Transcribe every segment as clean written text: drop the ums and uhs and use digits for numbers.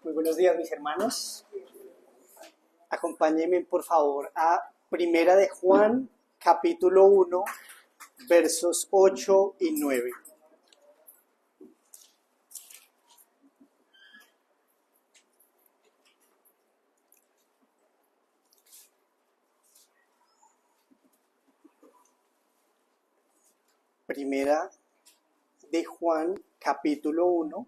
Muy buenos días, mis hermanos. Acompáñenme, por favor, a Primera de Juan, capítulo 1, versos 8 y 9. Primera de Juan, capítulo 1,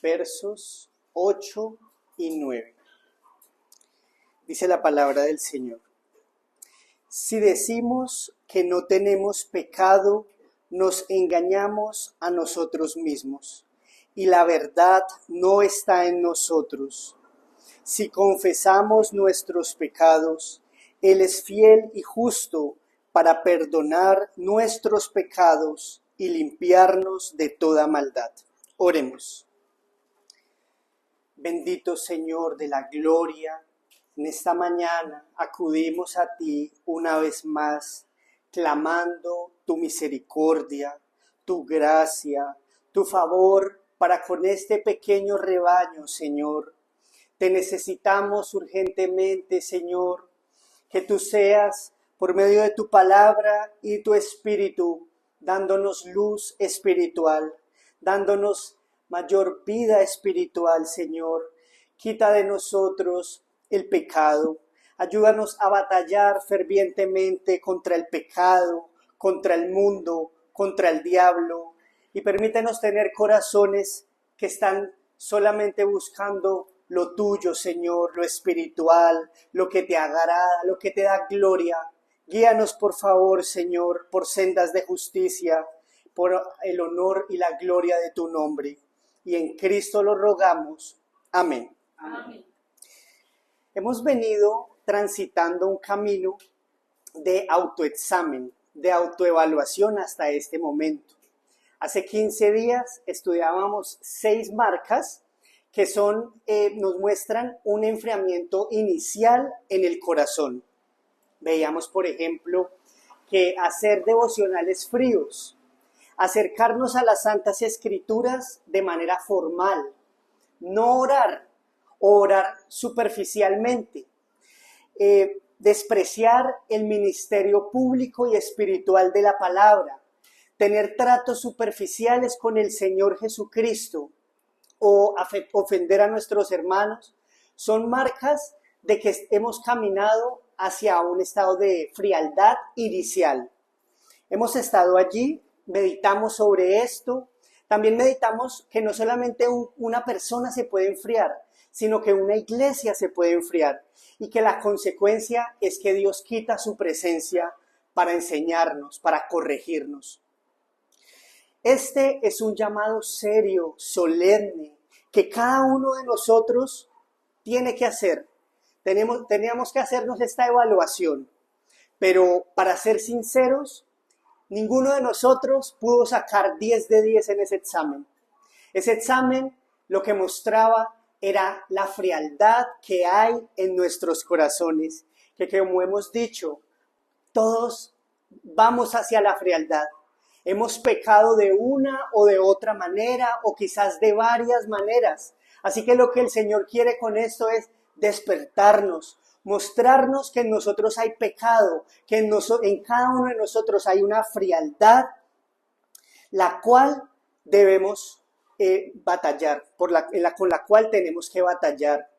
versos 8 y 9. Dice la palabra del Señor. Si decimos que no tenemos pecado, nos engañamos a nosotros mismos, y la verdad no está en nosotros. Si confesamos nuestros pecados, Él es fiel y justo para perdonar nuestros pecados y limpiarnos de toda maldad. Oremos. Bendito Señor de la gloria, en esta mañana acudimos a ti una vez más, clamando tu misericordia, tu gracia, tu favor para con este pequeño rebaño, Señor. Te necesitamos urgentemente, Señor, que tú seas, por medio de tu palabra y tu espíritu, dándonos luz espiritual, dándonos mayor vida espiritual, Señor. Quita de nosotros el pecado. Ayúdanos a batallar fervientemente contra el pecado, contra el mundo, contra el diablo. Y permítenos tener corazones que están solamente buscando lo tuyo, Señor, lo espiritual, lo que te agrada, lo que te da gloria. Guíanos, por favor, Señor, por sendas de justicia, por el honor y la gloria de tu nombre. Y en Cristo lo rogamos. Amén. Amén. Hemos venido transitando un camino de autoexamen, de autoevaluación hasta este momento. Hace 15 días estudiábamos 6 marcas que nos muestran un enfriamiento inicial en el corazón. Veíamos, por ejemplo, que hacer devocionales fríos, acercarnos a las Santas Escrituras de manera formal, no orar, o orar superficialmente, despreciar el ministerio público y espiritual de la palabra, tener tratos superficiales con el Señor Jesucristo o ofender a nuestros hermanos, son marcas de que hemos caminado hacia un estado de frialdad inicial. Hemos estado allí, meditamos sobre esto, también meditamos que no solamente una persona se puede enfriar, sino que una iglesia se puede enfriar y que la consecuencia es que Dios quita su presencia para enseñarnos, para corregirnos. Este es un llamado serio, solemne, que cada uno de nosotros tiene que hacer. Teníamos que hacernos esta evaluación, pero para ser sinceros, ninguno de nosotros pudo sacar 10 de 10 en ese examen. Ese examen lo que mostraba era la frialdad que hay en nuestros corazones, que como hemos dicho, todos vamos hacia la frialdad. Hemos pecado de una o de otra manera, o quizás de varias maneras. Así que lo que el Señor quiere con esto es despertarnos, mostrarnos que en nosotros hay pecado, que en cada uno de nosotros hay una frialdad, la cual debemos batallar, con la cual tenemos que batallar.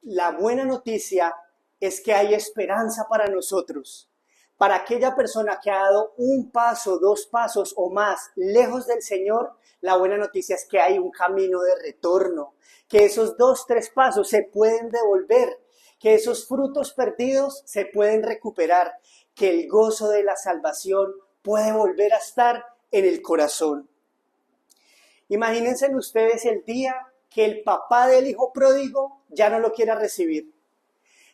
La buena noticia es que hay esperanza para nosotros. Para aquella persona que ha dado un paso, 2 pasos o más lejos del Señor, la buena noticia es que hay un camino de retorno, que esos 2, 3 pasos se pueden devolver, que esos frutos perdidos se pueden recuperar, que el gozo de la salvación puede volver a estar en el corazón. Imagínense ustedes el día que el papá del hijo pródigo ya no lo quiera recibir.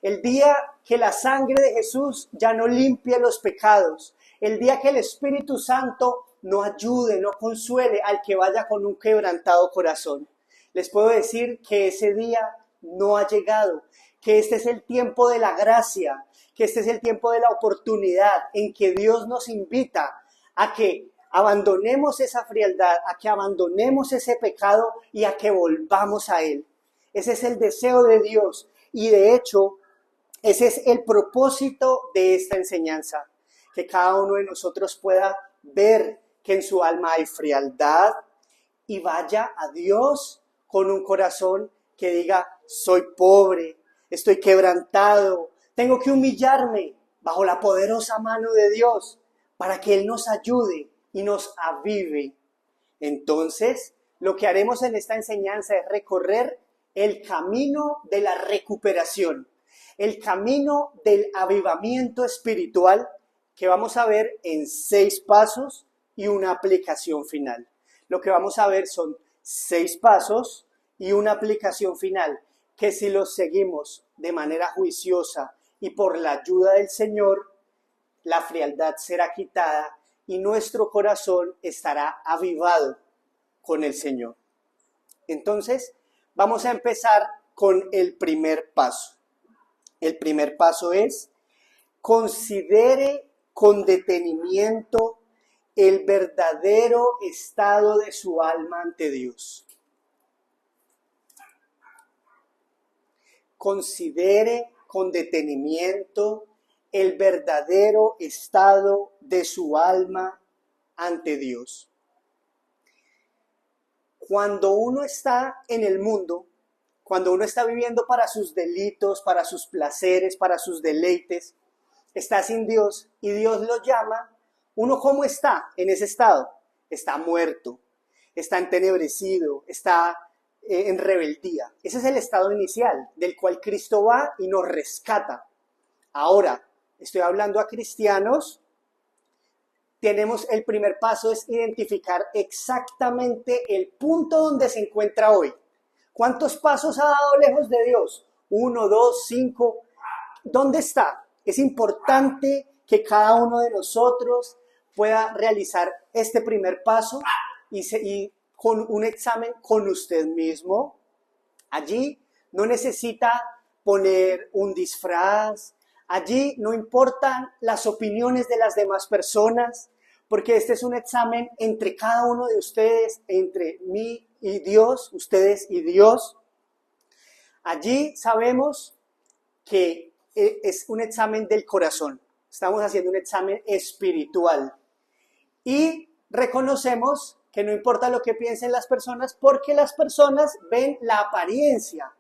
El día que la sangre de Jesús ya no limpie los pecados. El día que el Espíritu Santo no ayude, no consuele al que vaya con un quebrantado corazón. Les puedo decir que ese día no ha llegado, que este es el tiempo de la gracia, que este es el tiempo de la oportunidad en que Dios nos invita a que abandonemos esa frialdad, a que abandonemos ese pecado y a que volvamos a Él. Ese es el deseo de Dios y de hecho ese es el propósito de esta enseñanza, que cada uno de nosotros pueda ver que en su alma hay frialdad y vaya a Dios con un corazón que diga, soy pobre, estoy quebrantado, tengo que humillarme bajo la poderosa mano de Dios para que Él nos ayude y nos avive. Entonces, lo que haremos en esta enseñanza es recorrer el camino de la recuperación, el camino del avivamiento espiritual que vamos a ver en 6 pasos y una aplicación final. Lo que vamos a ver son 6 pasos y una aplicación final que si los seguimos de manera juiciosa y por la ayuda del Señor, la frialdad será quitada y nuestro corazón estará avivado con el Señor. Entonces, vamos a empezar con el primer paso. El primer paso es, considere con detenimiento el verdadero estado de su alma ante Dios. Considere con detenimiento el verdadero estado de su alma ante Dios. Cuando uno está en el mundo, cuando uno está viviendo para sus delitos, para sus placeres, para sus deleites, está sin Dios y Dios lo llama, ¿uno cómo está en ese estado? Está muerto, está entenebrecido, está en rebeldía. Ese es el estado inicial del cual Cristo va y nos rescata. Ahora, estoy hablando a cristianos. Tenemos el primer paso es identificar exactamente el punto donde se encuentra hoy. ¿Cuántos pasos ha dado lejos de Dios? 1, 2, 5. ¿Dónde está? Es importante que cada uno de nosotros pueda realizar este primer paso y con un examen con usted mismo. Allí no necesita poner un disfraz. Allí no importan las opiniones de las demás personas, porque este es un examen entre cada uno de ustedes, entre mí y Dios, ustedes y Dios. Allí sabemos que es un examen del corazón. Estamos haciendo un examen espiritual. Y reconocemos que no importa lo que piensen las personas, porque las personas ven la apariencia.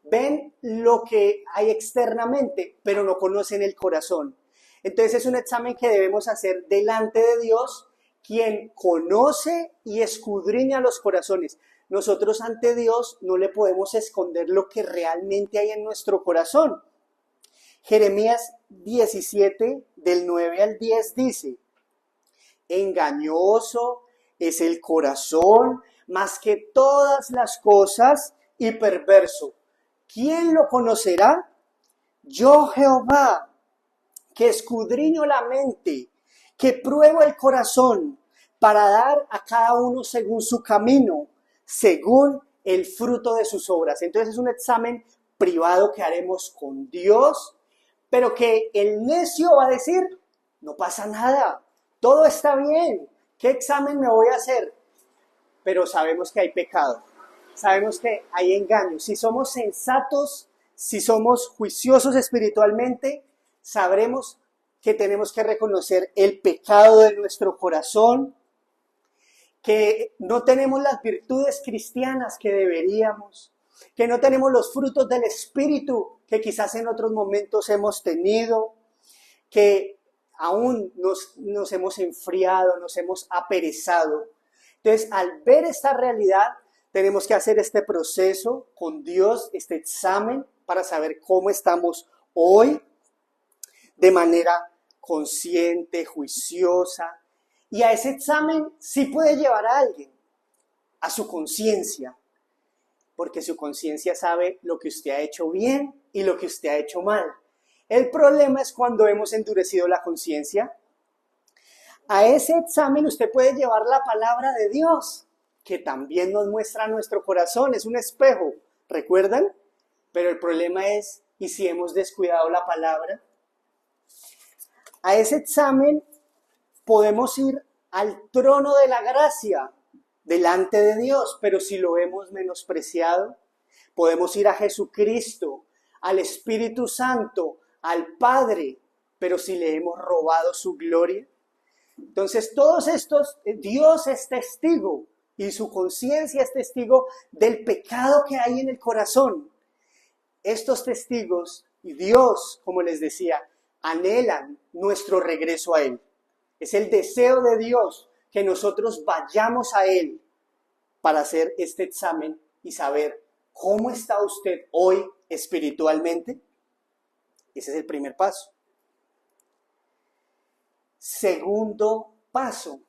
Ven lo que hay externamente, pero no conocen el corazón. Entonces es un examen que debemos hacer delante de Dios, quien conoce y escudriña los corazones. Nosotros ante Dios no le podemos esconder lo que realmente hay en nuestro corazón. Jeremías 17, del 9 al 10 dice, engañoso es el corazón más que todas las cosas y perverso. ¿Quién lo conocerá? Yo, Jehová, que escudriño la mente, que pruebo el corazón, para dar a cada uno según su camino, según el fruto de sus obras. Entonces es un examen privado que haremos con Dios, pero que el necio va a decir, no pasa nada, todo está bien, ¿qué examen me voy a hacer? Pero sabemos que hay pecado. Sabemos que hay engaños. Si somos sensatos, si somos juiciosos espiritualmente, sabremos que tenemos que reconocer el pecado de nuestro corazón, que no tenemos las virtudes cristianas que deberíamos, que no tenemos los frutos del Espíritu que quizás en otros momentos hemos tenido, que aún nos hemos enfriado, nos hemos aperezado. Entonces, al ver esta realidad, tenemos que hacer este proceso con Dios, este examen, para saber cómo estamos hoy de manera consciente, juiciosa. Y a ese examen sí puede llevar a alguien, a su conciencia, porque su conciencia sabe lo que usted ha hecho bien y lo que usted ha hecho mal. El problema es cuando hemos endurecido la conciencia. A ese examen usted puede llevar la palabra de Dios, que también nos muestra nuestro corazón, es un espejo, ¿recuerdan? Pero el problema es, ¿y si hemos descuidado la palabra? A ese examen podemos ir al trono de la gracia delante de Dios, pero si lo hemos menospreciado, podemos ir a Jesucristo, al Espíritu Santo, al Padre, pero si le hemos robado su gloria. Entonces todos estos, Dios es testigo y su conciencia es testigo del pecado que hay en el corazón. Estos testigos y Dios, como les decía, anhelan nuestro regreso a Él. Es el deseo de Dios que nosotros vayamos a Él para hacer este examen y saber cómo está usted hoy espiritualmente. Ese es el primer paso. Segundo paso,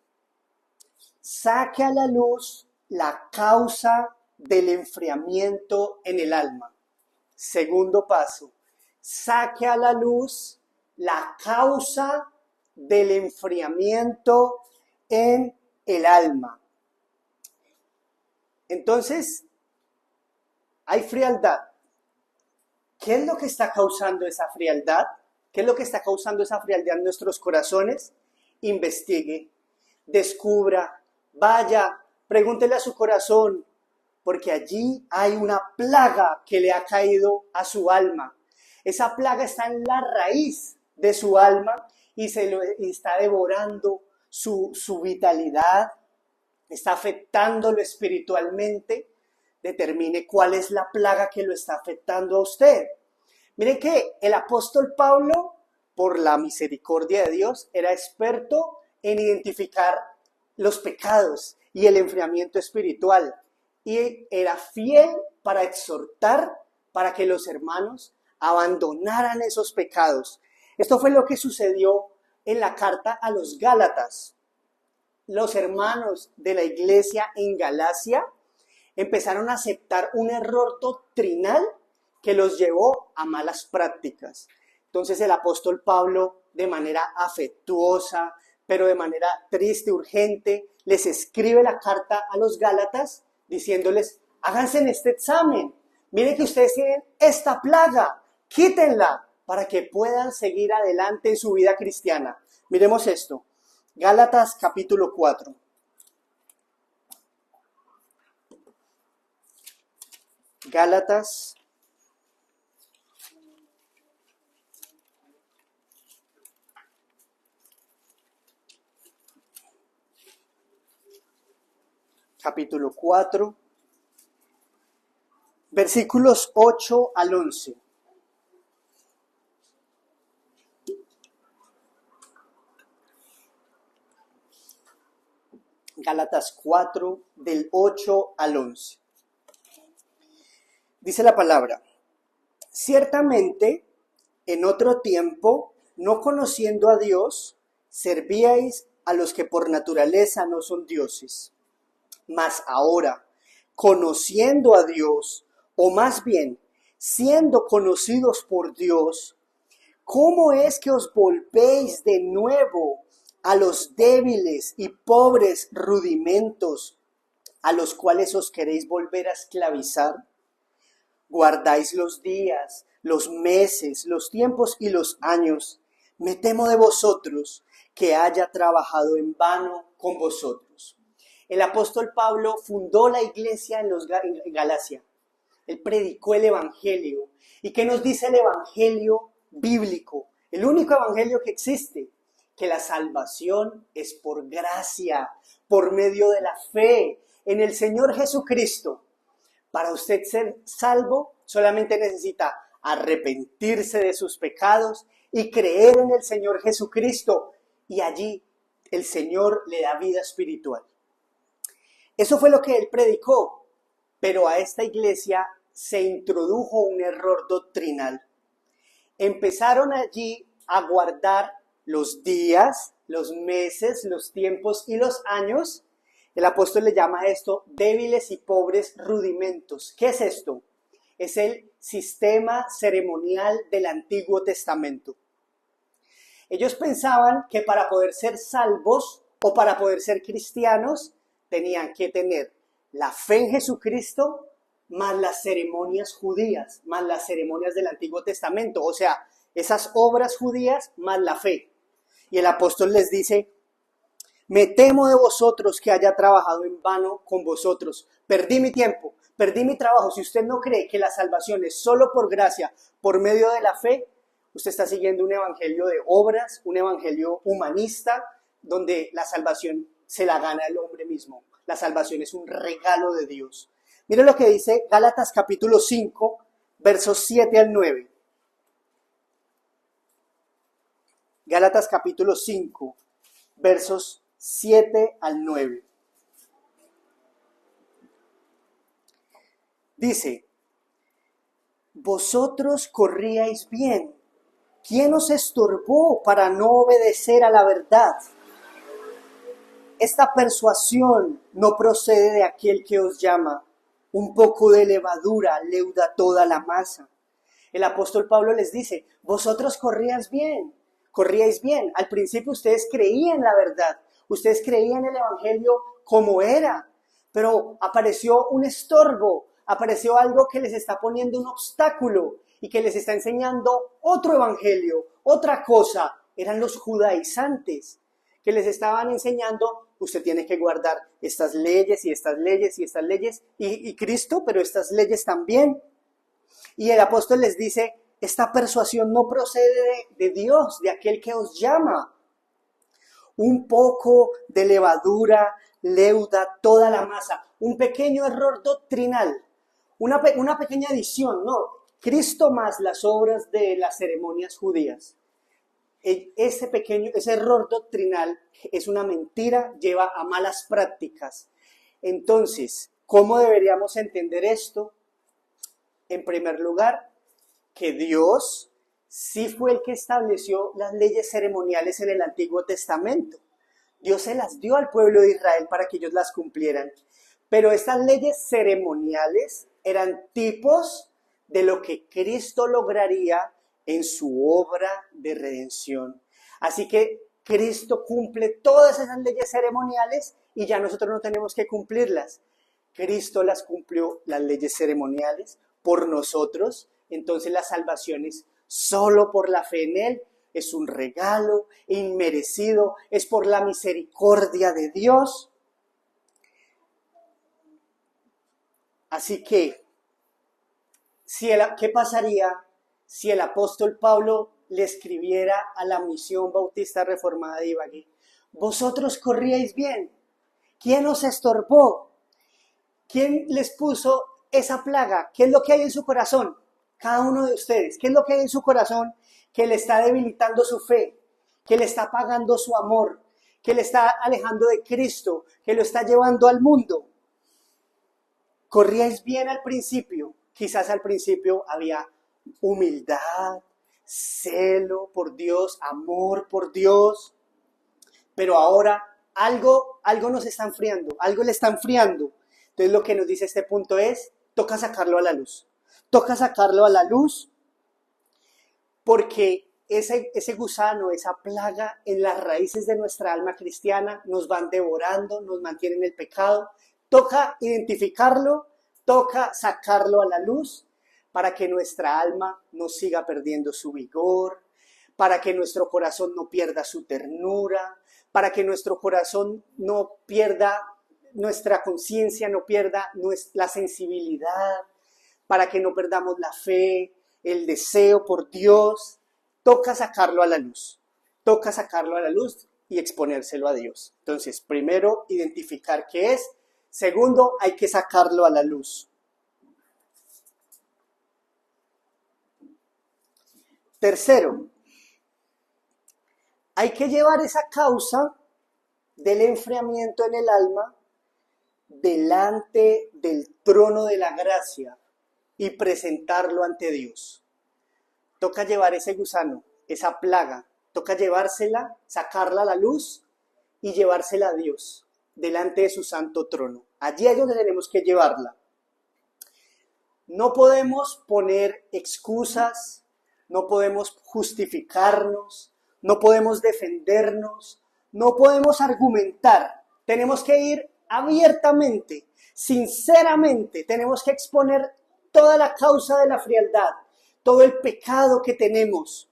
saque a la luz la causa del enfriamiento en el alma. Segundo paso, saque a la luz la causa del enfriamiento en el alma. Entonces, hay frialdad. ¿Qué es lo que está causando esa frialdad? ¿Qué es lo que está causando esa frialdad en nuestros corazones? Investigue, descubra, vaya, pregúntele a su corazón, porque allí hay una plaga que le ha caído a su alma. Esa plaga está en la raíz de su alma y está devorando su vitalidad, está afectándolo espiritualmente. Determine cuál es la plaga que lo está afectando a usted. Miren que el apóstol Pablo, por la misericordia de Dios, era experto en identificar los pecados y el enfriamiento espiritual. Y era fiel para exhortar para que los hermanos abandonaran esos pecados. Esto fue lo que sucedió en la carta a los Gálatas. Los hermanos de la iglesia en Galacia empezaron a aceptar un error doctrinal que los llevó a malas prácticas. Entonces el apóstol Pablo, de manera afectuosa, pero de manera triste, urgente, les escribe la carta a los Gálatas diciéndoles, háganse en este examen, miren que ustedes tienen esta plaga, quítenla para que puedan seguir adelante en su vida cristiana. Miremos esto, Gálatas capítulo 4. Gálatas capítulo 4, versículos 8 al 11. Gálatas 4, del 8 al 11. Dice la palabra, ciertamente en otro tiempo, no conociendo a Dios, servíais a los que por naturaleza no son dioses. Mas ahora, conociendo a Dios, o más bien, siendo conocidos por Dios, ¿cómo es que os volvéis de nuevo a los débiles y pobres rudimentos a los cuales os queréis volver a esclavizar? Guardáis los días, los meses, los tiempos y los años. Me temo de vosotros que haya trabajado en vano con vosotros. El apóstol Pablo fundó la iglesia en Galacia. Él predicó el evangelio. ¿Y qué nos dice el evangelio bíblico? El único evangelio que existe, que la salvación es por gracia, por medio de la fe en el Señor Jesucristo. Para usted ser salvo, solamente necesita arrepentirse de sus pecados y creer en el Señor Jesucristo. Y allí el Señor le da vida espiritual. Eso fue lo que él predicó, pero a esta iglesia se introdujo un error doctrinal. Empezaron allí a guardar los días, los meses, los tiempos y los años. El apóstol le llama a esto débiles y pobres rudimentos. ¿Qué es esto? Es el sistema ceremonial del Antiguo Testamento. Ellos pensaban que para poder ser salvos o para poder ser cristianos tenían que tener la fe en Jesucristo más las ceremonias judías, más las ceremonias del Antiguo Testamento. O sea, esas obras judías más la fe. Y el apóstol les dice, me temo de vosotros que haya trabajado en vano con vosotros. Perdí mi tiempo, perdí mi trabajo. Si usted no cree que la salvación es solo por gracia, por medio de la fe, usted está siguiendo un evangelio de obras, un evangelio humanista, donde la salvación se la gana el hombre mismo. La salvación es un regalo de Dios. Mire lo que dice Gálatas capítulo 5, versos 7 al 9. Gálatas capítulo 5, versos 7 al 9. Dice, vosotros corríais bien. ¿Quién os estorbó para no obedecer a la verdad? Esta persuasión no procede de aquel que os llama. Un poco de levadura leuda toda la masa. El apóstol Pablo les dice, vosotros corríais bien. Al principio ustedes creían la verdad. Ustedes creían el evangelio como era. Pero apareció un estorbo. Apareció algo que les está poniendo un obstáculo y que les está enseñando otro evangelio, otra cosa. Eran los judaizantes que les estaban enseñando, usted tiene que guardar estas leyes y estas leyes y estas leyes, y Cristo, pero estas leyes también. Y el apóstol les dice, esta persuasión no procede de Dios, de aquel que os llama. Un poco de levadura leuda toda la masa. Un pequeño error doctrinal. Una pequeña adición, no, Cristo más las obras de las ceremonias judías. Ese error doctrinal es una mentira, lleva a malas prácticas. Entonces, ¿cómo deberíamos entender esto? En primer lugar, que Dios sí fue el que estableció las leyes ceremoniales en el Antiguo Testamento. Dios se las dio al pueblo de Israel para que ellos las cumplieran. Pero estas leyes ceremoniales eran tipos de lo que Cristo lograría en su obra de redención. Así que Cristo cumple todas esas leyes ceremoniales y ya nosotros no tenemos que cumplirlas. Cristo las cumplió, las leyes ceremoniales, por nosotros. Entonces la salvación es solo por la fe en Él. Es un regalo inmerecido, es por la misericordia de Dios. Así que, ¿qué pasaría si el apóstol Pablo le escribiera a la Misión Bautista Reformada de Ibagué? Vosotros corríais bien. ¿Quién os estorbó? ¿Quién les puso esa plaga? ¿Qué es lo que hay en su corazón? Cada uno de ustedes, ¿qué es lo que hay en su corazón que le está debilitando su fe? Que le está apagando su amor, que le está alejando de Cristo, que lo está llevando al mundo. Corríais bien al principio. Quizás al principio había humildad, celo por Dios, amor por Dios. Pero ahora algo nos está enfriando, algo le está enfriando. Entonces lo que nos dice este punto es, toca sacarlo a la luz. Toca sacarlo a la luz porque ese gusano, esa plaga en las raíces de nuestra alma cristiana nos van devorando, nos mantienen en el pecado. Toca identificarlo, toca sacarlo a la luz para que nuestra alma no siga perdiendo su vigor, para que nuestro corazón no pierda su ternura, para que nuestro corazón no pierda, nuestra conciencia no pierda la sensibilidad, para que no perdamos la fe, el deseo por Dios. Toca sacarlo a la luz. Toca sacarlo a la luz y exponérselo a Dios. Entonces, primero, identificar qué es. Segundo, hay que sacarlo a la luz. Tercero, hay que llevar esa causa del enfriamiento en el alma delante del trono de la gracia y presentarlo ante Dios. Toca llevar ese gusano, esa plaga, toca llevársela, sacarla a la luz y llevársela a Dios, delante de su santo trono. Allí es donde tenemos que llevarla. No podemos poner excusas, no podemos justificarnos, no podemos defendernos, no podemos argumentar. Tenemos que ir abiertamente, sinceramente, tenemos que exponer toda la causa de la frialdad, todo el pecado que tenemos.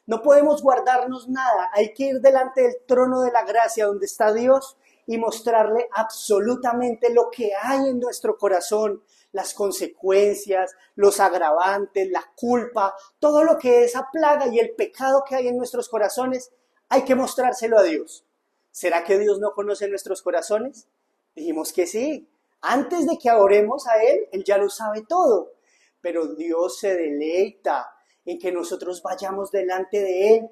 No podemos guardarnos nada, hay que ir delante del trono de la gracia donde está Dios y mostrarle absolutamente lo que hay en nuestro corazón, las consecuencias, los agravantes, la culpa, todo lo que esa plaga y el pecado que hay en nuestros corazones, hay que mostrárselo a Dios. ¿Será que Dios no conoce nuestros corazones? Dijimos que sí. Antes de que oremos a Él, Él ya lo sabe todo. Pero Dios se deleita en que nosotros vayamos delante de Él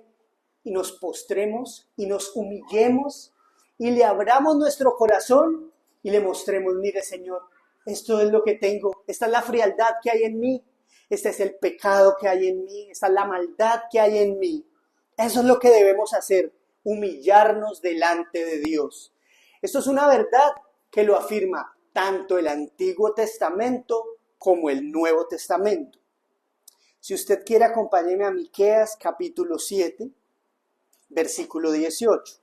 y nos postremos y nos humillemos y le abramos nuestro corazón y le mostremos, mire Señor, esto es lo que tengo, esta es la frialdad que hay en mí, este es el pecado que hay en mí, esta es la maldad que hay en mí. Eso es lo que debemos hacer, humillarnos delante de Dios. Esto es una verdad que lo afirma tanto el Antiguo Testamento como el Nuevo Testamento. Si usted quiere, acompáñeme a Miqueas capítulo 7, versículo 18.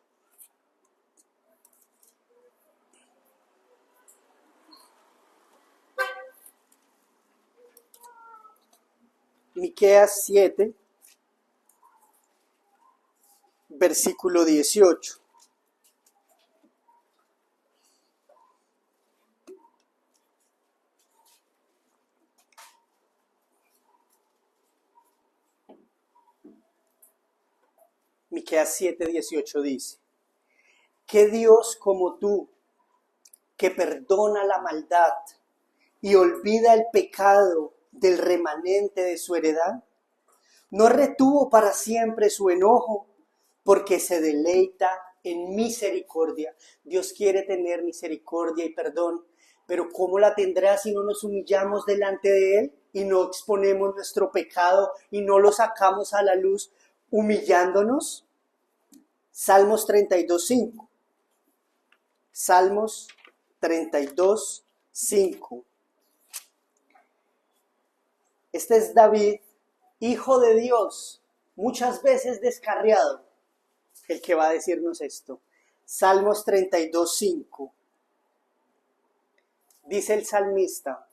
Miqueas 7, versículo 18. Miqueas 7, 18 dice: ¿Qué Dios como tú, que perdona la maldad y olvida el pecado del remanente de su heredad? No retuvo para siempre su enojo, porque se deleita en misericordia. Dios quiere tener misericordia y perdón, pero ¿cómo la tendrá si no nos humillamos delante de Él y no exponemos nuestro pecado y no lo sacamos a la luz humillándonos? Salmos 32, 5. Salmos 32, 5. Este es David, hijo de Dios, muchas veces descarriado, el que va a decirnos esto. Salmos 32, 5. Dice el salmista: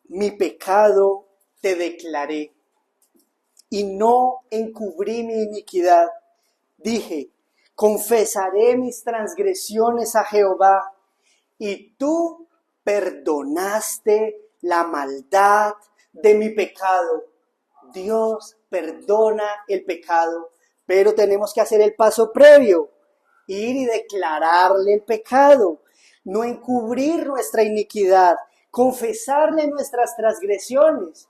mi pecado te declaré y no encubrí mi iniquidad. Dije, confesaré mis transgresiones a Jehová, y tú perdonaste la maldad de mi pecado. Dios perdona el pecado, pero tenemos que hacer el paso previo, ir y declararle el pecado, no encubrir nuestra iniquidad, confesarle nuestras transgresiones.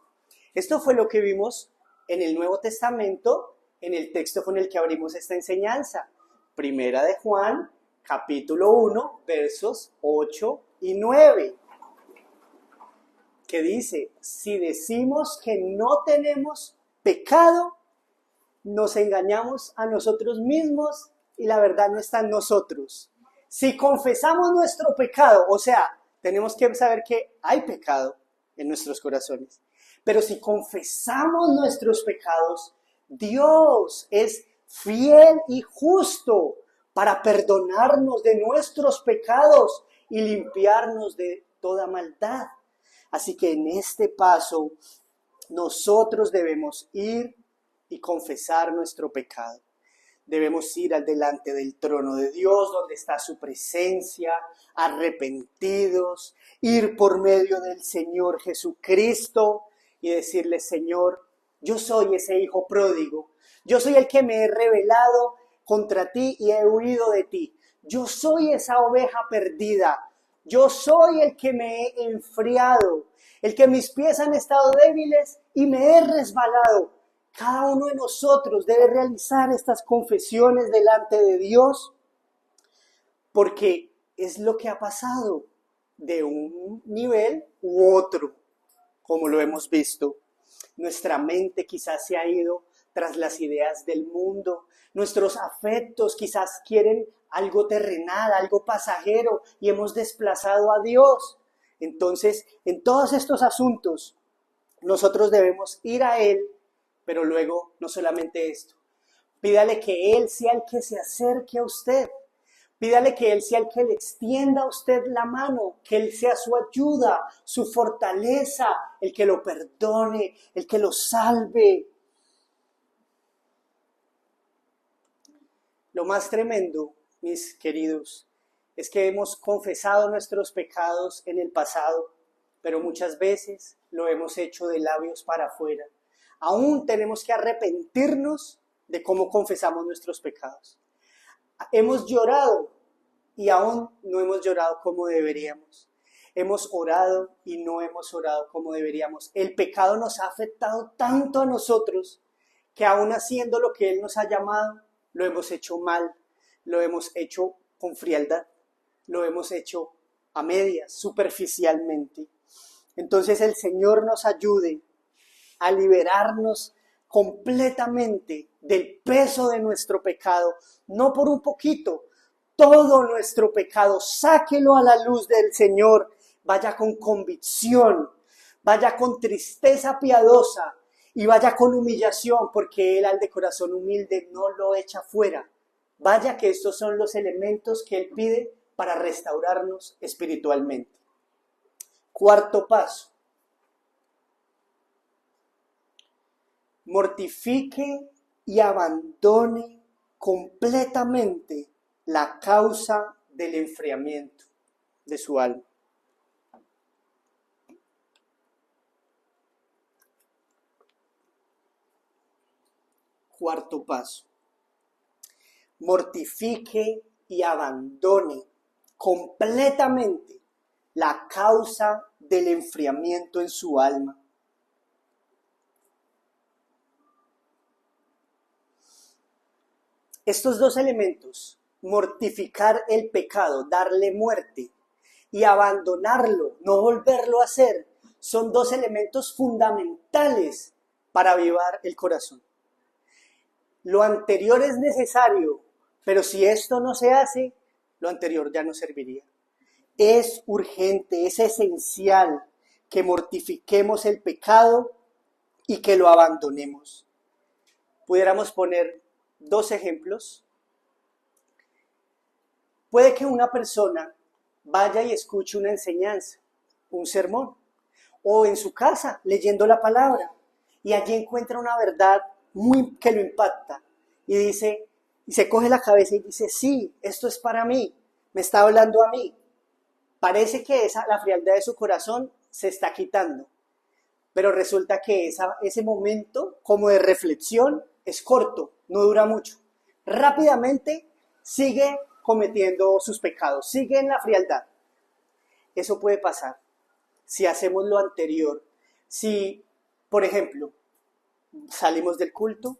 Esto fue lo que vimos en el Nuevo Testamento, en el texto con el que abrimos esta enseñanza. Primera de Juan, capítulo 1, versos 8 y 9. Que dice: si decimos que no tenemos pecado, nos engañamos a nosotros mismos y la verdad no está en nosotros. Si confesamos nuestro pecado, o sea, tenemos que saber que hay pecado en nuestros corazones, pero si confesamos nuestros pecados, Dios es fiel y justo para perdonarnos de nuestros pecados y limpiarnos de toda maldad. Así que en este paso nosotros debemos ir y confesar nuestro pecado. Debemos ir al delante del trono de Dios, donde está su presencia, arrepentidos, ir por medio del Señor Jesucristo y decirle: Señor, yo soy ese hijo pródigo, yo soy el que me he rebelado contra ti y he huido de ti, yo soy esa oveja perdida, yo soy el que me he enfriado, el que mis pies han estado débiles y me he resbalado. Cada uno de nosotros debe realizar estas confesiones delante de Dios, porque es lo que ha pasado de un nivel u otro, como lo hemos visto. Nuestra mente quizás se ha ido tras las ideas del mundo, nuestros afectos quizás quieren algo terrenal, algo pasajero, y hemos desplazado a Dios. Entonces, en todos estos asuntos, nosotros debemos ir a Él, pero luego no solamente esto. Pídale que Él sea el que se acerque a usted. Pídale que Él sea el que le extienda a usted la mano, que Él sea su ayuda, su fortaleza, el que lo perdone, el que lo salve. Lo más tremendo mis queridos, es que hemos confesado nuestros pecados en el pasado, pero muchas veces lo hemos hecho de labios para afuera. Aún tenemos que arrepentirnos de cómo confesamos nuestros pecados. Hemos llorado y aún no hemos llorado como deberíamos. Hemos orado y no hemos orado como deberíamos. El pecado nos ha afectado tanto a nosotros que aún haciendo lo que Él nos ha llamado, lo hemos hecho mal, lo hemos hecho con frialdad, lo hemos hecho a medias, superficialmente. Entonces el Señor nos ayude a liberarnos completamente del peso de nuestro pecado, no por un poquito, todo nuestro pecado, sáquelo a la luz del Señor, vaya con convicción, vaya con tristeza piadosa y vaya con humillación, porque Él al de corazón humilde no lo echa fuera. Vaya que estos son los elementos que Él pide para restaurarnos espiritualmente. Cuarto paso. Mortifique y abandone completamente la causa del enfriamiento de su alma. Cuarto paso. Mortifique y abandone completamente la causa del enfriamiento en su alma. Estos dos elementos, mortificar el pecado, darle muerte, y abandonarlo, no volverlo a hacer, son dos elementos fundamentales para avivar el corazón. Lo anterior es necesario, pero si esto no se hace, lo anterior ya no serviría. Es urgente, es esencial que mortifiquemos el pecado y que lo abandonemos. Pudiéramos poner dos ejemplos. Puede que una persona vaya y escuche una enseñanza, un sermón, o en su casa leyendo la palabra, y allí encuentra una verdad que lo impacta, y dice, y se coge la cabeza y dice, sí, esto es para mí, me está hablando a mí. Parece que la frialdad de su corazón se está quitando, pero resulta que ese momento como de reflexión es corto, no dura mucho. Rápidamente sigue cometiendo sus pecados, sigue en la frialdad. Eso puede pasar si hacemos lo anterior. Si, por ejemplo, salimos del culto,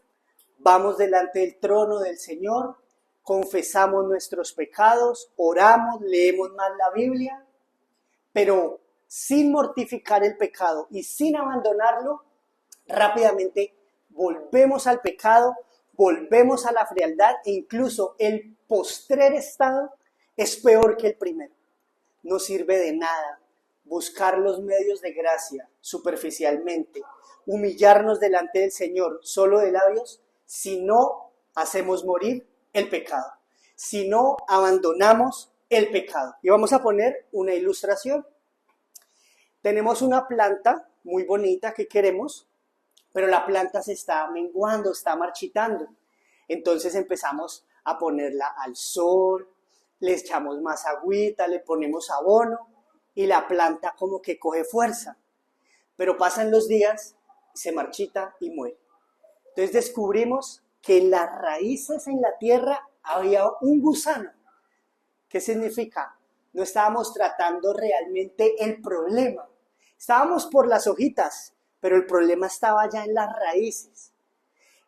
vamos delante del trono del Señor, confesamos nuestros pecados, oramos, leemos más la Biblia, pero sin mortificar el pecado y sin abandonarlo, rápidamente volvemos al pecado, volvemos a la frialdad e incluso el postrer estado es peor que el primero. No sirve de nada buscar los medios de gracia superficialmente, humillarnos delante del Señor solo de labios, si no hacemos morir el pecado, si no abandonamos el pecado. Y vamos a poner una ilustración. Tenemos una planta muy bonita que queremos, pero la planta se está menguando, está marchitando. Entonces empezamos a ponerla al sol, le echamos más agüita, le ponemos abono y la planta como que coge fuerza. Pero pasan los días, se marchita y muere. Entonces descubrimos que en las raíces en la tierra había un gusano. ¿Qué significa? No estábamos tratando realmente el problema. Estábamos por las hojitas, pero el problema estaba ya en las raíces.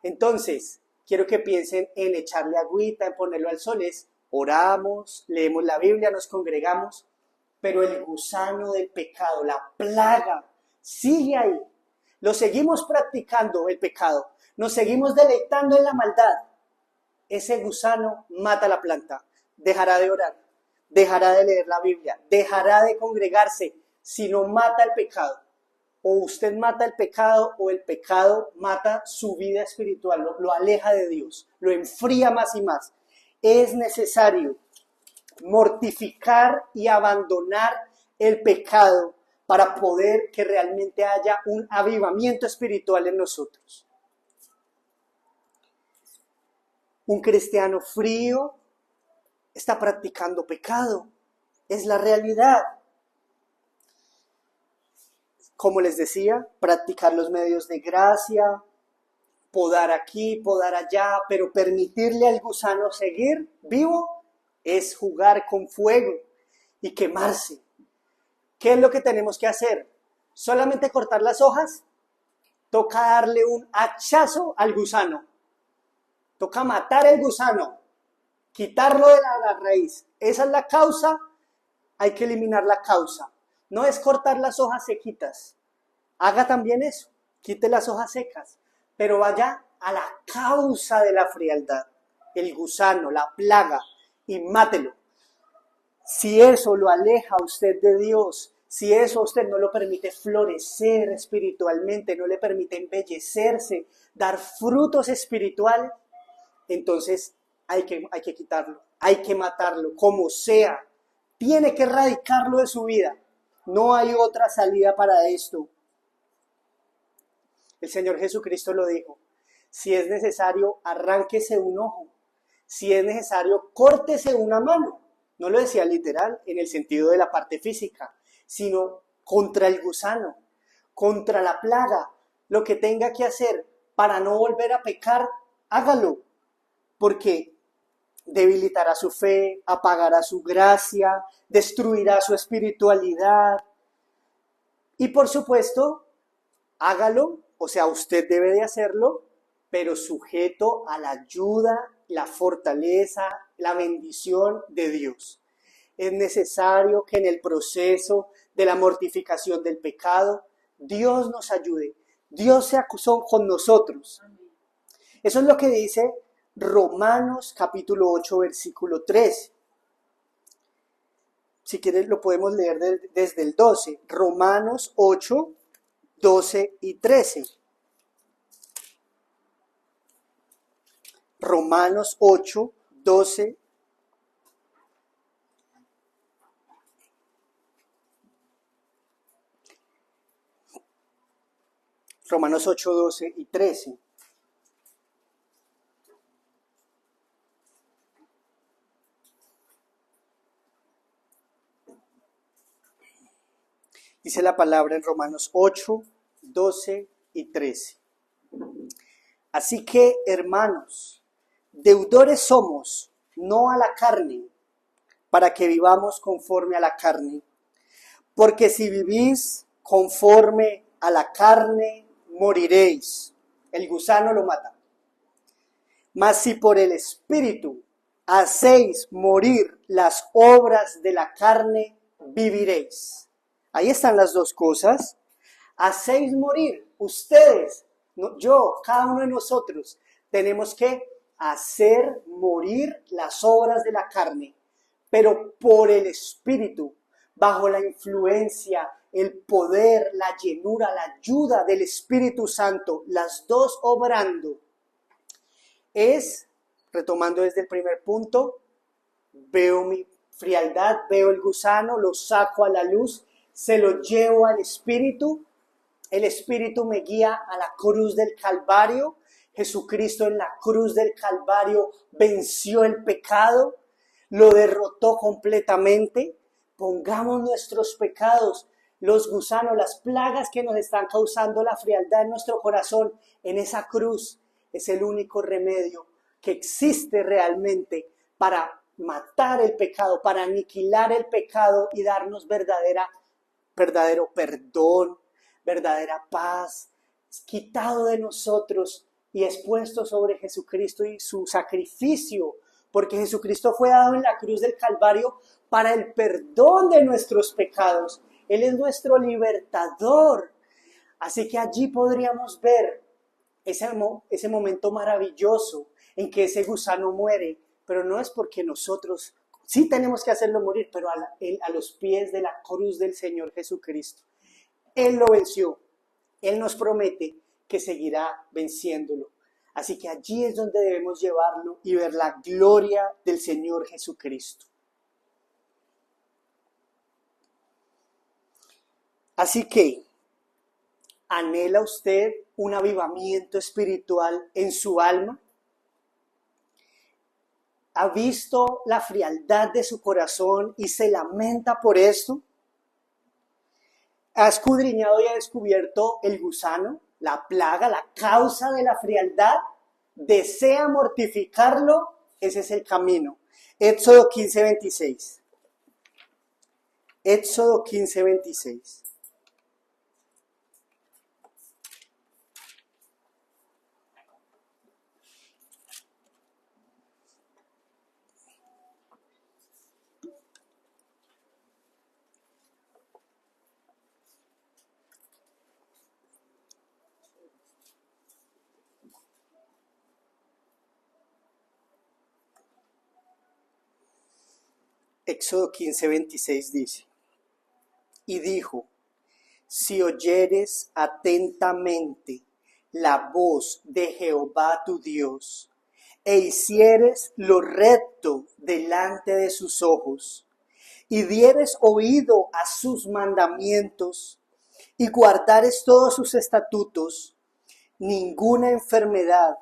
Entonces, quiero que piensen en echarle agüita, en ponerlo al sol. Oramos, leemos la Biblia, nos congregamos, pero el gusano del pecado, la plaga, sigue ahí. Lo seguimos practicando el pecado, nos seguimos deleitando en la maldad. Ese gusano mata la planta, dejará de orar, dejará de leer la Biblia, dejará de congregarse si no mata el pecado. O usted mata el pecado o el pecado mata su vida espiritual, lo aleja de Dios, lo enfría más y más. Es necesario mortificar y abandonar el pecado para poder que realmente haya un avivamiento espiritual en nosotros. Un cristiano frío está practicando pecado. Es la realidad. Como les decía, practicar los medios de gracia, podar aquí, podar allá, pero permitirle al gusano seguir vivo es jugar con fuego y quemarse. ¿Qué es lo que tenemos que hacer? ¿Solamente cortar las hojas? Toca darle un hachazo al gusano. Toca matar el gusano, quitarlo de la raíz. Esa es la causa, hay que eliminar la causa. No es cortar las hojas sequitas. Haga también eso, quite las hojas secas, pero vaya a la causa de la frialdad, el gusano, la plaga, y mátelo. Si eso lo aleja a usted de Dios, si eso a usted no lo permite florecer espiritualmente, no le permite embellecerse, dar frutos espirituales, entonces hay que quitarlo, hay que matarlo, como sea. Tiene que erradicarlo de su vida. No hay otra salida para esto. El Señor Jesucristo lo dijo. Si es necesario, arránquese un ojo. Si es necesario, córtese una mano. No lo decía literal en el sentido de la parte física, sino contra el gusano, contra la plaga. Lo que tenga que hacer para no volver a pecar, hágalo. Porque debilitará su fe, apagará su gracia, destruirá su espiritualidad. Y por supuesto, hágalo, o sea, usted debe de hacerlo, pero sujeto a la ayuda, la fortaleza, la bendición de Dios. Es necesario que en el proceso de la mortificación del pecado, Dios nos ayude. Dios se acusó con nosotros. Eso es lo que dice Romanos capítulo 8, versículo 13. Si quieres lo podemos leer desde el 12. Romanos 8, 12 y 13. Romanos 8, 12. Romanos 8, 12 y 13. Dice la palabra en Romanos 8, 12 y 13. Así que, hermanos, deudores somos, no a la carne, para que vivamos conforme a la carne. Porque si vivís conforme a la carne, moriréis. El gusano lo mata. Mas si por el Espíritu hacéis morir las obras de la carne, viviréis. Ahí están las dos cosas. Hacéis morir. Ustedes, yo, cada uno de nosotros, tenemos que hacer morir las obras de la carne, pero por el Espíritu, bajo la influencia, el poder, la llenura, la ayuda del Espíritu Santo, las dos obrando. Es, retomando desde el primer punto, veo mi frialdad, veo el gusano, lo saco a la luz, se lo llevo al Espíritu, el Espíritu me guía a la cruz del Calvario. Jesucristo en la cruz del Calvario venció el pecado, lo derrotó completamente. Pongamos nuestros pecados, los gusanos, las plagas que nos están causando la frialdad en nuestro corazón, en esa cruz. Es el único remedio que existe realmente para matar el pecado, para aniquilar el pecado y darnos verdadero perdón, verdadera paz, quitado de nosotros y expuesto sobre Jesucristo y su sacrificio, porque Jesucristo fue dado en la cruz del Calvario para el perdón de nuestros pecados. Él es nuestro libertador. Así que allí podríamos ver ese momento maravilloso en que ese gusano muere, pero no es porque nosotros sí tenemos que hacerlo morir, pero a los pies de la cruz del Señor Jesucristo. Él lo venció. Él nos promete que seguirá venciéndolo. Así que allí es donde debemos llevarlo y ver la gloria del Señor Jesucristo. Así que, ¿anhela usted un avivamiento espiritual en su alma? ¿Ha visto la frialdad de su corazón y se lamenta por esto? ¿Ha escudriñado y ha descubierto el gusano, la plaga, la causa de la frialdad? ¿Desea mortificarlo? Ese es el camino. Éxodo 15:26. Éxodo 15:26. Éxodo 15:26 dice, y dijo, si oyeres atentamente la voz de Jehová tu Dios, e hicieres lo recto delante de sus ojos, y dieres oído a sus mandamientos, y guardares todos sus estatutos, ninguna enfermedad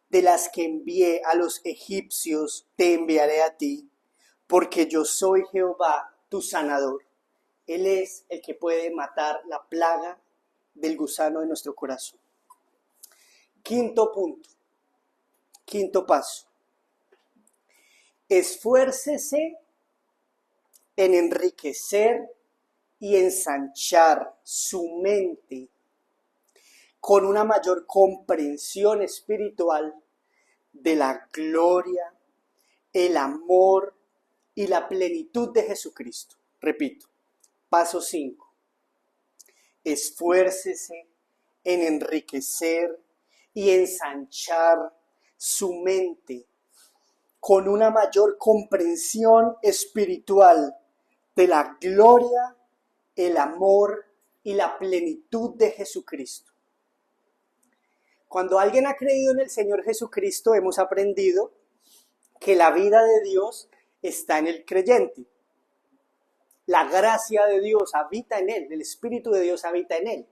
de las que envié a los egipcios te enviaré a ti, porque yo soy Jehová tu sanador. Él es el que puede matar la plaga del gusano de nuestro corazón. Quinto punto, quinto paso. Esfuércese en enriquecer y ensanchar su mente con una mayor comprensión espiritual de la gloria, el amor y la plenitud de Jesucristo. Repito, paso 5. Esfuércese en enriquecer y ensanchar su mente con una mayor comprensión espiritual de la gloria, el amor y la plenitud de Jesucristo. Cuando alguien ha creído en el Señor Jesucristo, hemos aprendido que la vida de Dios está en el creyente. La gracia de Dios habita en él, el Espíritu de Dios habita en él.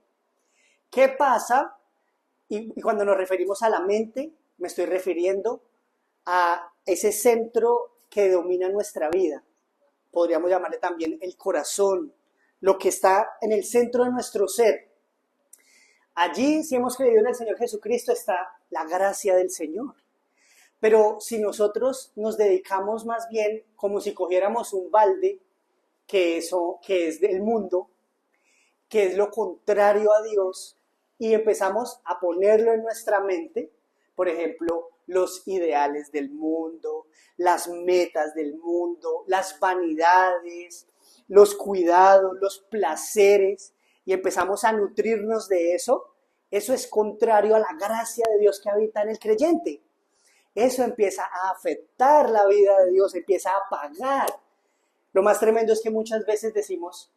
¿Qué pasa? Y cuando nos referimos a la mente, me estoy refiriendo a ese centro que domina nuestra vida. Podríamos llamarle también el corazón, lo que está en el centro de nuestro ser. Allí, si hemos creído en el Señor Jesucristo, está la gracia del Señor. Pero si nosotros nos dedicamos más bien como si cogiéramos un balde, que es del mundo, que es lo contrario a Dios, y empezamos a ponerlo en nuestra mente, por ejemplo, los ideales del mundo, las metas del mundo, las vanidades, los cuidados, los placeres, y empezamos a nutrirnos de eso, eso es contrario a la gracia de Dios que habita en el creyente. Eso empieza a afectar la vida de Dios, empieza a apagar. Lo más tremendo es que muchas veces decimos,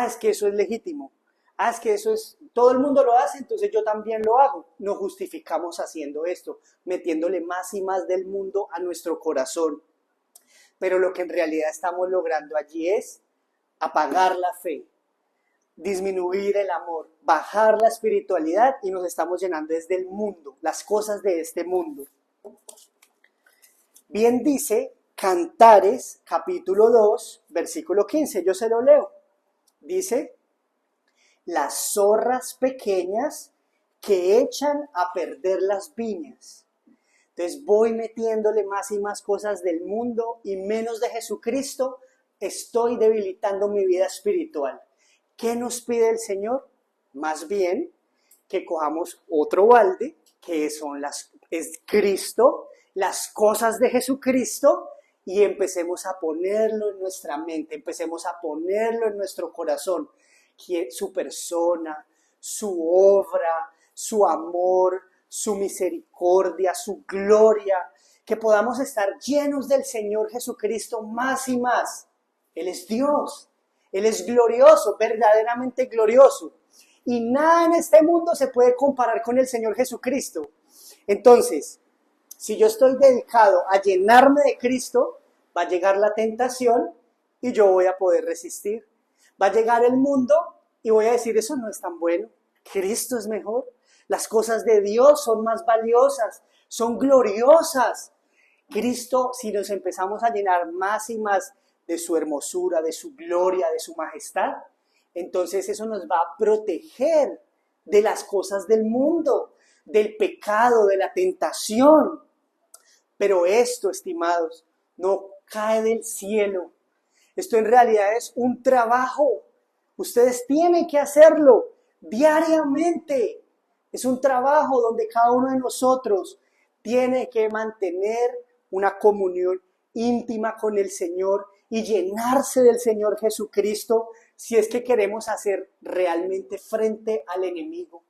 es que eso es legítimo, es que eso es, todo el mundo lo hace, entonces yo también lo hago. Nos justificamos haciendo esto, metiéndole más y más del mundo a nuestro corazón. Pero lo que en realidad estamos logrando allí es apagar la fe, disminuir el amor, bajar la espiritualidad y nos estamos llenando desde el mundo, las cosas de este mundo. Bien dice Cantares, capítulo 2, versículo 15, yo se lo leo. Dice, las zorras pequeñas que echan a perder las viñas. Entonces voy metiéndole más y más cosas del mundo y menos de Jesucristo, estoy debilitando mi vida espiritual. ¿Qué nos pide el Señor? Más bien que cojamos otro balde, que es Cristo, las cosas de Jesucristo, y empecemos a ponerlo en nuestra mente, empecemos a ponerlo en nuestro corazón, su persona, su obra, su amor, su misericordia, su gloria, que podamos estar llenos del Señor Jesucristo más y más. Él es Dios, Él es glorioso, verdaderamente glorioso, y nada en este mundo se puede comparar con el Señor Jesucristo. Entonces, si yo estoy dedicado a llenarme de Cristo, va a llegar la tentación y yo voy a poder resistir. Va a llegar el mundo y voy a decir, eso no es tan bueno. Cristo es mejor. Las cosas de Dios son más valiosas, son gloriosas. Cristo, si nos empezamos a llenar más y más de su hermosura, de su gloria, de su majestad, entonces eso nos va a proteger de las cosas del mundo, del pecado, de la tentación. Pero esto, estimados, no cae del cielo. Esto en realidad es un trabajo. Ustedes tienen que hacerlo diariamente. Es un trabajo donde cada uno de nosotros tiene que mantener una comunión íntima con el Señor y llenarse del Señor Jesucristo si es que queremos hacer realmente frente al enemigo.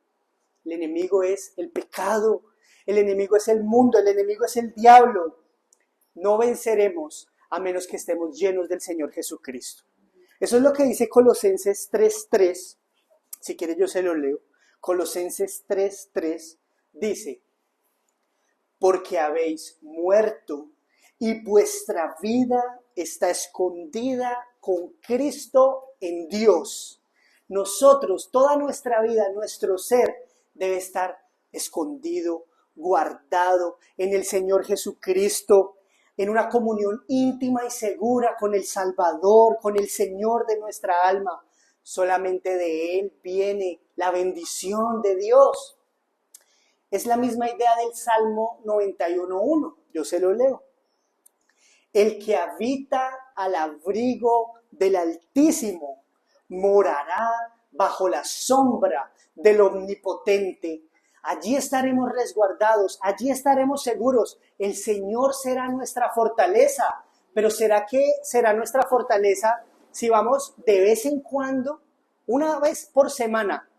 El enemigo es el pecado, el enemigo es el mundo, el enemigo es el diablo. No venceremos a menos que estemos llenos del Señor Jesucristo. Eso es lo que dice Colosenses 3:3. Si quiere yo se lo leo. Colosenses 3:3 dice: porque habéis muerto y vuestra vida está escondida con Cristo en Dios. Nosotros, toda nuestra vida, nuestro ser debe estar escondido, guardado en el Señor Jesucristo, en una comunión íntima y segura con el Salvador, con el Señor de nuestra alma. Solamente de Él viene la bendición de Dios. Es la misma idea del Salmo 91:1. Yo se lo leo. El que habita al abrigo del Altísimo morará bajo la sombra del Omnipotente. Allí estaremos resguardados, allí estaremos seguros. El Señor será nuestra fortaleza. Pero ¿será que será nuestra fortaleza si vamos de vez en cuando, una vez por semana?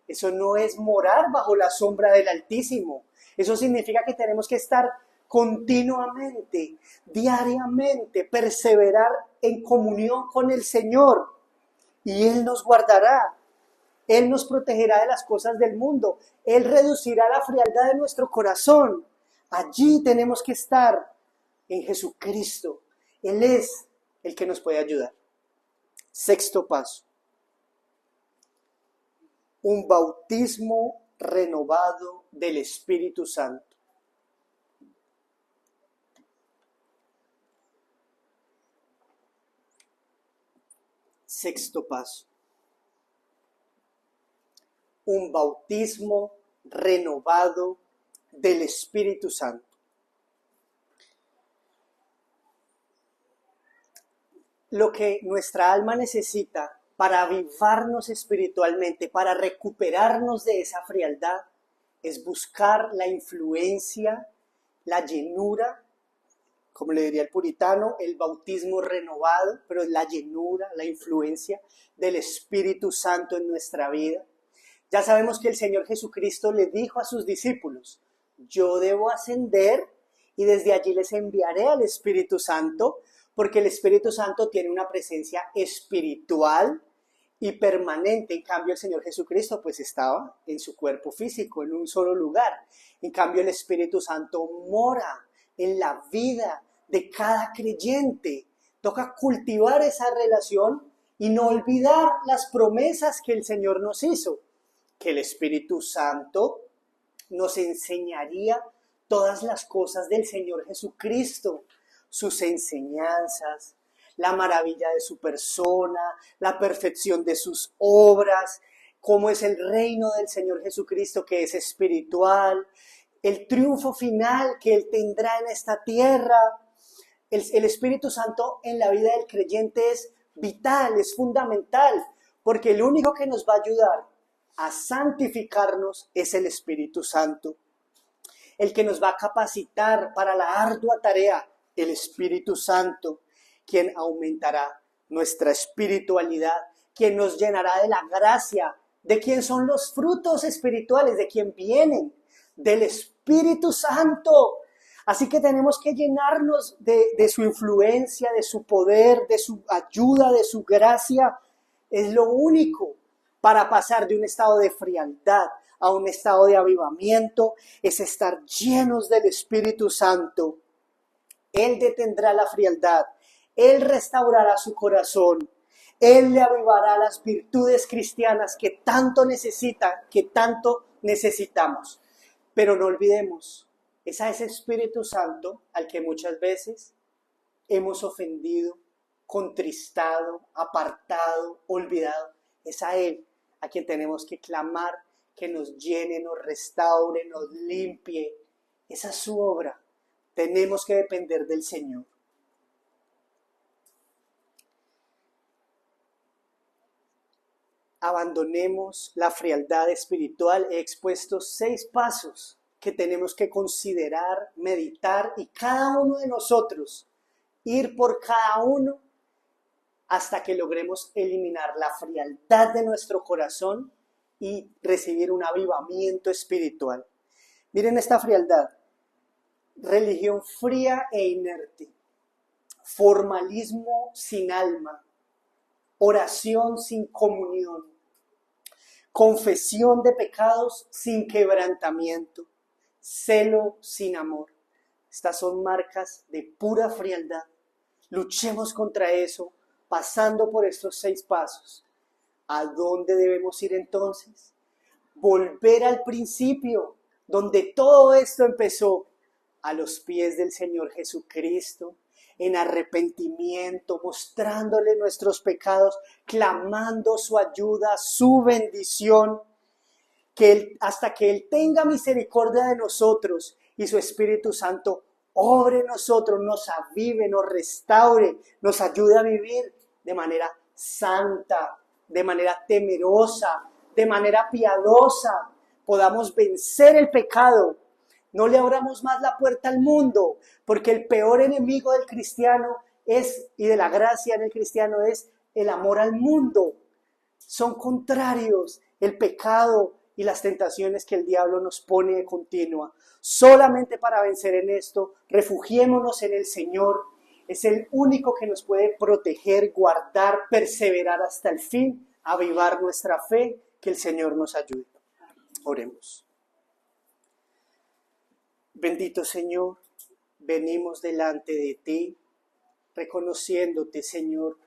Eso no es morar bajo la sombra del Altísimo. Eso significa que tenemos que estar continuamente, diariamente, perseverar en comunión con el Señor. Y Él nos guardará. Él nos protegerá de las cosas del mundo. Él reducirá la frialdad de nuestro corazón. Allí tenemos que estar en Jesucristo. Él es el que nos puede ayudar. Sexto paso. Un bautismo renovado del Espíritu Santo. Sexto paso. Un bautismo renovado del Espíritu Santo. Lo que nuestra alma necesita para avivarnos espiritualmente, para recuperarnos de esa frialdad, es buscar la influencia, la llenura, como le diría el puritano, el bautismo renovado, pero es la llenura, la influencia del Espíritu Santo en nuestra vida. Ya sabemos que el Señor Jesucristo le dijo a sus discípulos: yo debo ascender y desde allí les enviaré al Espíritu Santo, porque el Espíritu Santo tiene una presencia espiritual y permanente. En cambio, el Señor Jesucristo pues estaba en su cuerpo físico, en un solo lugar. En cambio, el Espíritu Santo mora en la vida de cada creyente. Toca cultivar esa relación y no olvidar las promesas que el Señor nos hizo. Que el Espíritu Santo nos enseñaría todas las cosas del Señor Jesucristo, sus enseñanzas, la maravilla de su persona, la perfección de sus obras, cómo es el reino del Señor Jesucristo que es espiritual, el triunfo final que Él tendrá en esta tierra. El Espíritu Santo en la vida del creyente es vital, es fundamental, porque el único que nos va a ayudar a santificarnos es el Espíritu Santo. El que nos va a capacitar para la ardua tarea, el Espíritu Santo, quien aumentará nuestra espiritualidad, quien nos llenará de la gracia, de quien son los frutos espirituales, de quien vienen, del Espíritu Santo. Así que tenemos que llenarnos de su influencia, de su poder, de su ayuda, de su gracia. Es lo único para pasar de un estado de frialdad a un estado de avivamiento, es estar llenos del Espíritu Santo. Él detendrá la frialdad, Él restaurará su corazón, Él le avivará las virtudes cristianas que tanto necesita, que tanto necesitamos. Pero no olvidemos, Es a ese Espíritu Santo al que muchas veces hemos ofendido, contristado, apartado, olvidado. Es a Él a quien tenemos que clamar, que nos llene, nos restaure, nos limpie. Esa es su obra. Tenemos que depender del Señor. Abandonemos la frialdad espiritual. He expuesto 6 pasos que tenemos que considerar, meditar y cada uno de nosotros ir por cada uno hasta que logremos eliminar la frialdad de nuestro corazón y recibir un avivamiento espiritual. Miren esta frialdad: religión fría e inerte, formalismo sin alma, oración sin comunión, confesión de pecados sin quebrantamiento, celo sin amor. Estas son marcas de pura frialdad. Luchemos contra eso, pasando por estos 6 pasos. ¿A dónde debemos ir entonces? Volver al principio, donde todo esto empezó, a los pies del Señor Jesucristo, en arrepentimiento, mostrándole nuestros pecados, clamando su ayuda, su bendición, hasta que Él tenga misericordia de nosotros y su Espíritu Santo obre en nosotros, nos avive, nos restaure, nos ayude a vivir de manera santa, de manera temerosa, de manera piadosa, podamos vencer el pecado. No le abramos más la puerta al mundo, porque el peor enemigo del cristiano y de la gracia en el cristiano es el amor al mundo. Son contrarios el pecado y las tentaciones que el diablo nos pone de continua. Solamente para vencer en esto, refugiémonos en el Señor. Es el único que nos puede proteger, guardar, perseverar hasta el fin, avivar nuestra fe. Que el Señor nos ayude. Oremos. Bendito Señor, venimos delante de ti, reconociéndote, Señor,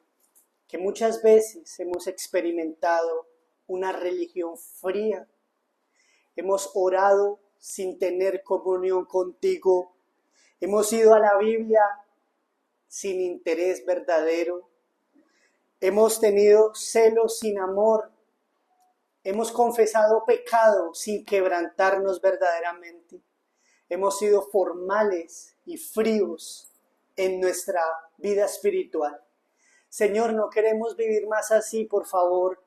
que muchas veces hemos experimentado una religión fría. Hemos orado sin tener comunión contigo. Hemos ido a la Biblia sin interés verdadero. Hemos tenido celo sin amor. Hemos confesado pecado sin quebrantarnos verdaderamente. Hemos sido formales y fríos en nuestra vida espiritual. Señor, no queremos vivir más así, por favor.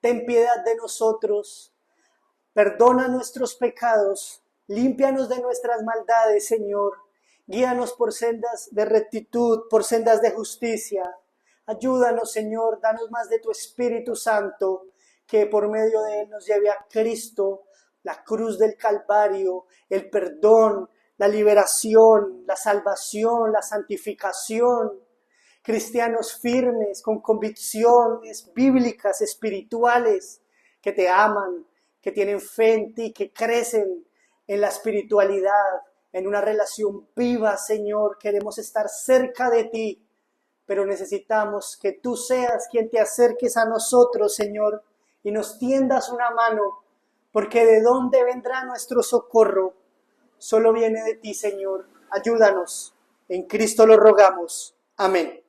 Ten piedad de nosotros. Perdona nuestros pecados. Límpianos de nuestras maldades, Señor. Guíanos por sendas de rectitud, por sendas de justicia. Ayúdanos, Señor. Danos más de tu Espíritu Santo, que por medio de él nos lleve a Cristo, la cruz del Calvario, el perdón, la liberación, la salvación, la santificación. Cristianos firmes, con convicciones bíblicas, espirituales, que te aman, que tienen fe en ti, que crecen en la espiritualidad, en una relación viva, Señor. Queremos estar cerca de ti, pero necesitamos que tú seas quien te acerques a nosotros, Señor, y nos tiendas una mano, porque ¿de dónde vendrá nuestro socorro? Solo viene de ti, Señor. Ayúdanos. En Cristo lo rogamos. Amén.